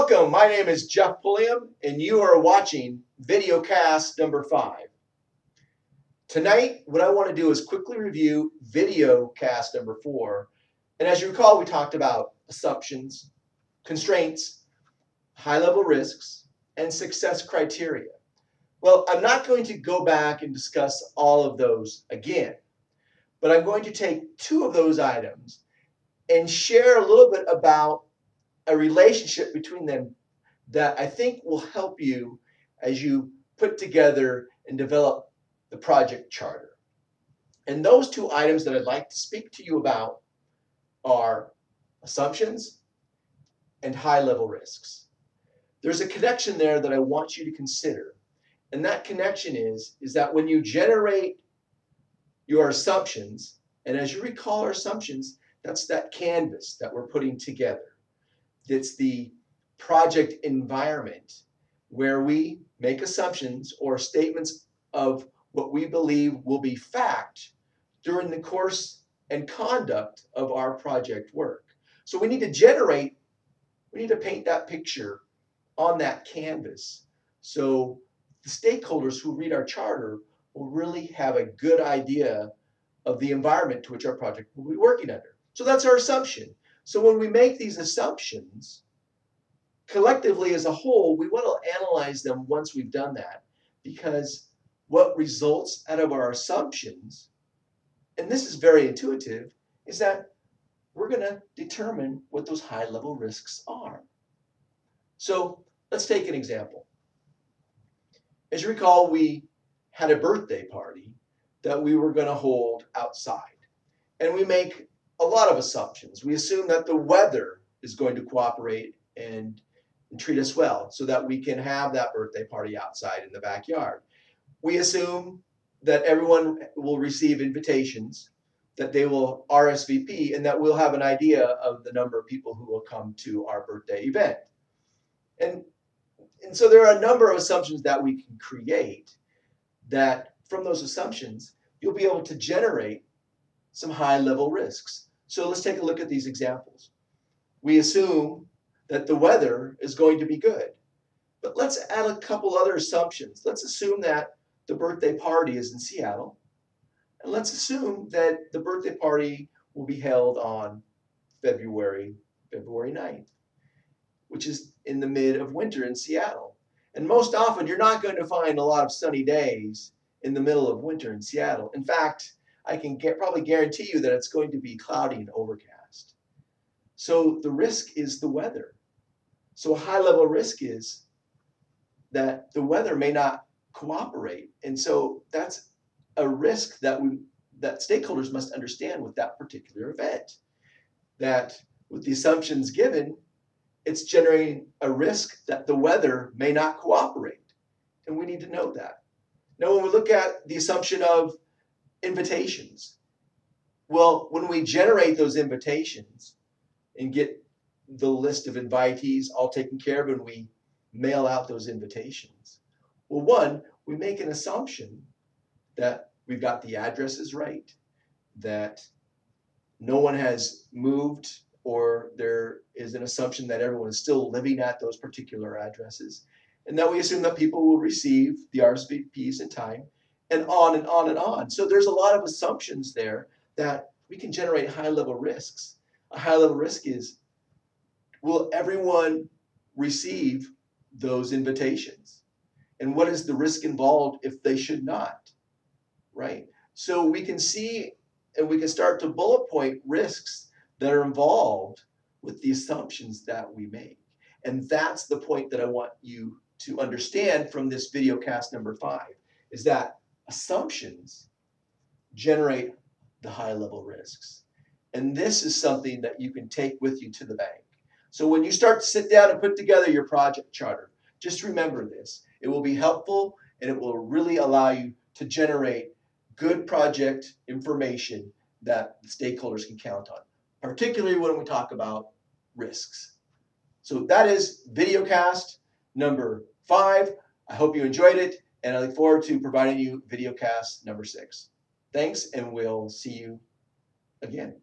Welcome, my name is Jeff Pulliam and you are watching videocast number 5. Tonight, what I want to do is quickly review videocast number 4. And as you recall, we talked about assumptions, constraints, high-level risks, and success criteria. Well, I'm not going to go back and discuss all of those again, but I'm going to take 2 of those items and share a little bit about a relationship between them that I think will help you as you put together and develop the project charter. And those 2 items that I'd like to speak to you about are assumptions and high-level risks. There's a connection there that I want you to consider. And that connection is that when you generate your assumptions, and as you recall our assumptions, that's that canvas that we're putting together. It's the project environment where we make assumptions or statements of what we believe will be fact during the course and conduct of our project work. So we need to paint that picture on that canvas. So the stakeholders who read our charter will really have a good idea of the environment to which our project will be working under. So that's our assumption. So when we make these assumptions, collectively as a whole, we want to analyze them once we've done that, because what results out of our assumptions, and this is very intuitive, is that we're going to determine what those high-level risks are. So let's take an example. As you recall, we had a birthday party that we were going to hold outside, and we make a lot of assumptions. We assume that the weather is going to cooperate and treat us well so that we can have that birthday party outside in the backyard. We assume that everyone will receive invitations, that they will RSVP, and that we'll have an idea of the number of people who will come to our birthday event. And so there are a number of assumptions that we can create that from those assumptions, you'll be able to generate some high-level risks. So let's take a look at these examples. We assume that the weather is going to be good, but let's add a couple other assumptions. Let's assume that the birthday party is in Seattle, and let's assume that the birthday party will be held on February 9th, which is in the mid of winter in Seattle. And most often, you're not going to find a lot of sunny days in the middle of winter in Seattle. In fact, I can probably guarantee you that it's going to be cloudy and overcast. So the risk is the weather. So a high-level risk is that the weather may not cooperate. And so that's a risk that stakeholders must understand with that particular event. That with the assumptions given, it's generating a risk that the weather may not cooperate. And we need to know that. Now, when we look at the assumption of invitations, well, when we generate those invitations and get the list of invitees all taken care of and we mail out those invitations, well, one, we make an assumption that we've got the addresses right, that no one has moved, or there is an assumption that everyone is still living at those particular addresses, and that we assume that people will receive the RSVPs in time, and on and on and on. So there's a lot of assumptions there that we can generate high-level risks. A high-level risk is, will everyone receive those invitations? And what is the risk involved if they should not, right? So we can see and we can start to bullet point risks that are involved with the assumptions that we make. And that's the point that I want you to understand from this video cast number 5, is that assumptions generate the high-level risks. And this is something that you can take with you to the bank. So when you start to sit down and put together your project charter, just remember this. It will be helpful and it will really allow you to generate good project information that the stakeholders can count on, particularly when we talk about risks. So that is videocast number 5. I hope you enjoyed it, and I look forward to providing you videocast number 6. Thanks, and we'll see you again.